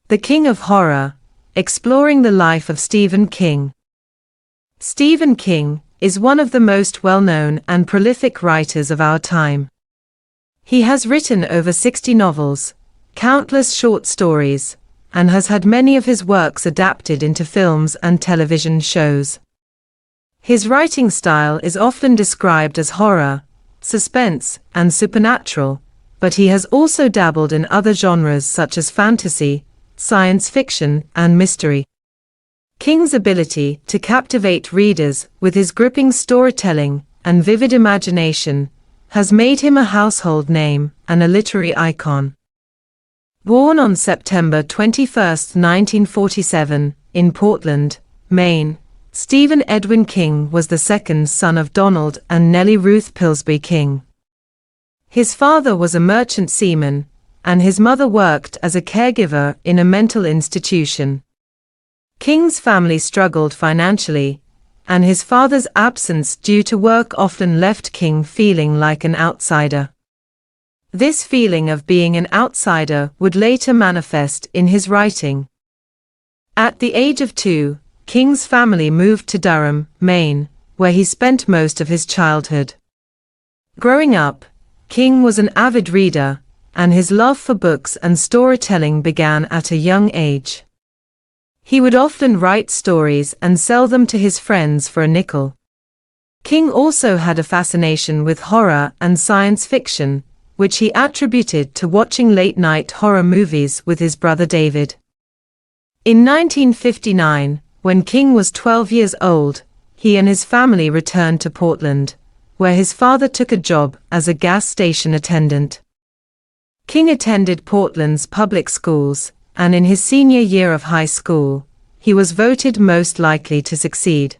The King of Horror, exploring the life of Stephen King. Stephen King is one of the most well-known and prolific writers of our time. He has written over 60 novels, countless short stories, and has had many of his works adapted into films and television shows. His writing style is often described as horror, suspense, and supernatural, but he has also dabbled in other genres such as fantasy, science fiction, and mystery. King's ability to captivate readers with his gripping storytelling and vivid imagination has made him a household name and a literary icon. Born on September 21, 1947, in Portland, Maine, Stephen Edwin King was the second son of Donald and Nellie Ruth Pillsbury King. His father was a merchant seaman, and his mother worked as a caregiver in a mental institution. King's family struggled financially, and his father's absence due to work often left King feeling like an outsider. This feeling of being an outsider would later manifest in his writing. At the age of 2, King's family moved to Durham, Maine, where he spent most of his childhood. Growing up, King was an avid reader, and his love for books and storytelling began at a young age. He would often write stories and sell them to his friends for a nickel. King also had a fascination with horror and science fiction, which he attributed to watching late-night horror movies with his brother David. In 1959, when King was 12 years old, he and his family returned to Portland, where his father took a job as a gas station attendant. King attended Portland's public schools, and in his senior year of high school, he was voted most likely to succeed.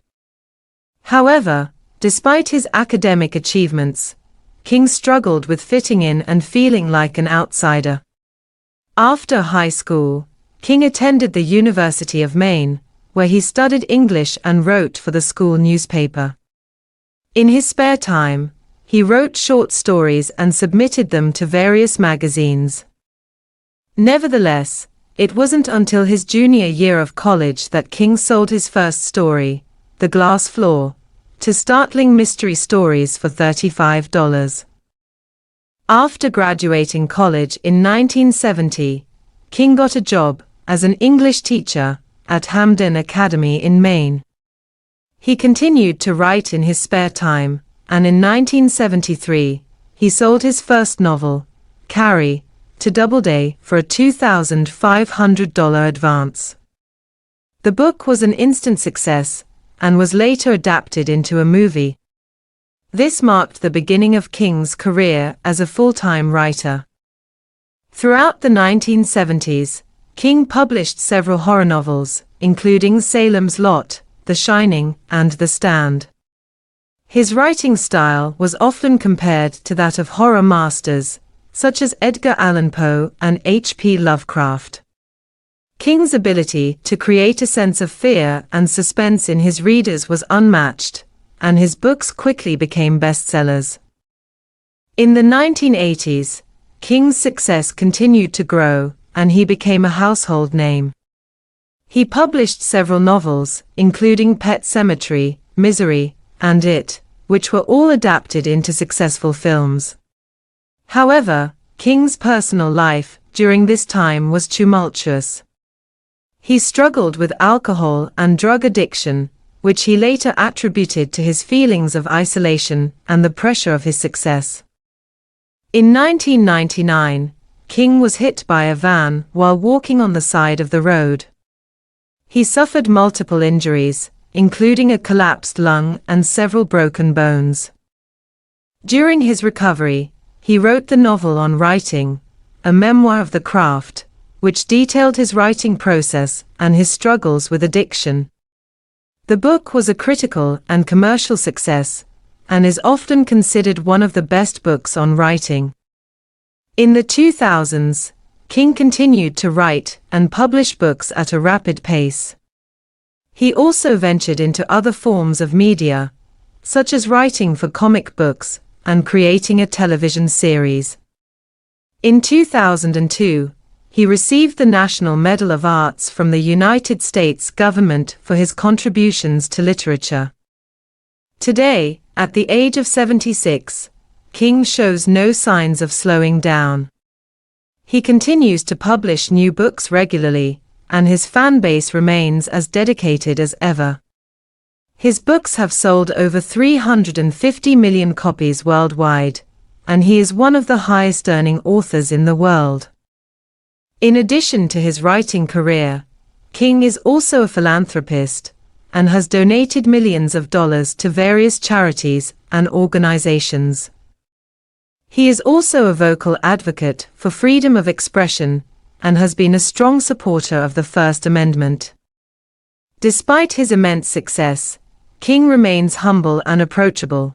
However, despite his academic achievements, King struggled with fitting in and feeling like an outsider. After high school, King attended the University of Maine, where he studied English and wrote for the school newspaper. In his spare time, he wrote short stories and submitted them to various magazines. Nevertheless, it wasn't until his junior year of college that King sold his first story, The Glass Floor, to Startling Mystery Stories for $35. After graduating college in 1970, King got a job as an English teacher at Hamden Academy in Maine. He continued to write in his spare time, and in 1973, he sold his first novel, Carrie, to Doubleday for a $2,500 advance. The book was an instant success, and was later adapted into a movie. This marked the beginning of King's career as a full-time writer. Throughout the 1970s, King published several horror novels, including Salem's Lot, The Shining, and The Stand. His writing style was often compared to that of horror masters, such as Edgar Allan Poe and H.P. Lovecraft. King's ability to create a sense of fear and suspense in his readers was unmatched, and his books quickly became bestsellers. In the 1980s, King's success continued to grow, and he became a household name. He published several novels, including Pet Sematary, Misery, and It, which were all adapted into successful films. However, King's personal life during this time was tumultuous. He struggled with alcohol and drug addiction, which he later attributed to his feelings of isolation and the pressure of his success. In 1999, King was hit by a van while walking on the side of the road. He suffered multiple injuries, including a collapsed lung and several broken bones. During his recovery, he wrote the novel On Writing, a memoir of the craft, which detailed his writing process and his struggles with addiction. The book was a critical and commercial success, and is often considered one of the best books on writing. In the 2000s, King continued to write and publish books at a rapid pace. He also ventured into other forms of media, such as writing for comic books and creating a television series. In 2002, he received the National Medal of Arts from the United States government for his contributions to literature. Today, at the age of 76, King shows no signs of slowing down. He continues to publish new books regularly, and his fan base remains as dedicated as ever. His books have sold over 350 million copies worldwide, and he is one of the highest-earning authors in the world. In addition to his writing career, King is also a philanthropist, and has donated millions of dollars to various charities and organizations. He is also a vocal advocate for freedom of expression, and has been a strong supporter of the First Amendment. Despite his immense success, King remains humble and approachable.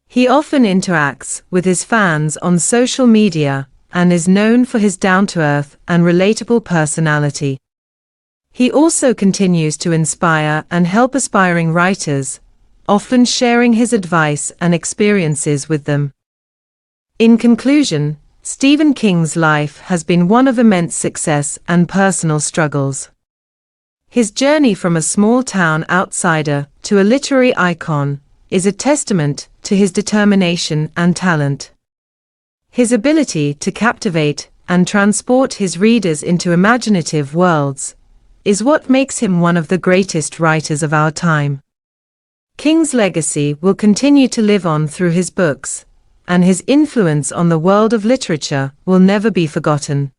He often interacts with his fans on social media, and is known for his down-to-earth and relatable personality. He also continues to inspire and help aspiring writers, often sharing his advice and experiences with them. In conclusion, Stephen King's life has been one of immense success and personal struggles. His journey from a small-town outsider to a literary icon is a testament to his determination and talent. His ability to captivate and transport his readers into imaginative worlds is what makes him one of the greatest writers of our time. King's legacy will continue to live on through his books, and his influence on the world of literature will never be forgotten.